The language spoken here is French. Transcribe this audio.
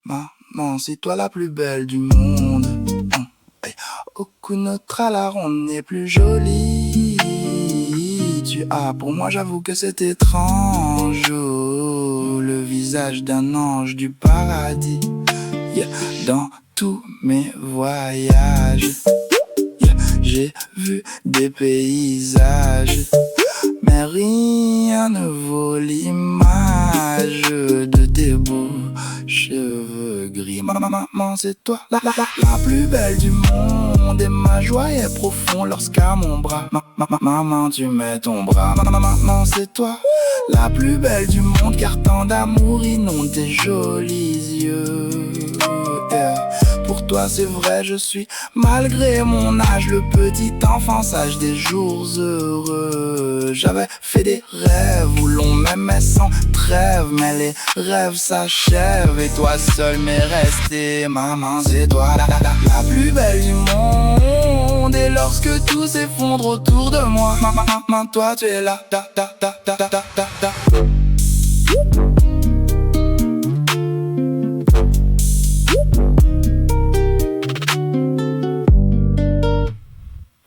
Maman, c'est toi la plus belle du monde. Hey. Au coup de notre alard, on n'est plus joli. Tu as pour moi, j'avoue que c'est étrange. Oh, le visage d'un ange du paradis. Yeah. Dans tous mes voyages, yeah. J'ai vu des paysages, mais rien ne vaut l'image de tes beaux cheveux gris. Maman, c'est toi la plus belle du monde. Et ma joie est profonde lorsqu'à mon bras maman, tu mets ton bras. Maman, c'est toi la plus belle du monde, car tant d'amour inonde tes jolis yeux. Yeah. Pour toi c'est vrai, je suis malgré mon âge le petit enfant sage des jours heureux. J'avais fait des rêves où l'on m'aimait sans trêve, mais les rêves s'achèvent et toi seul m'es resté. Maman, c'est toi la plus belle du monde. Et lorsque tout s'effondre autour de moi, maman, toi tu es là.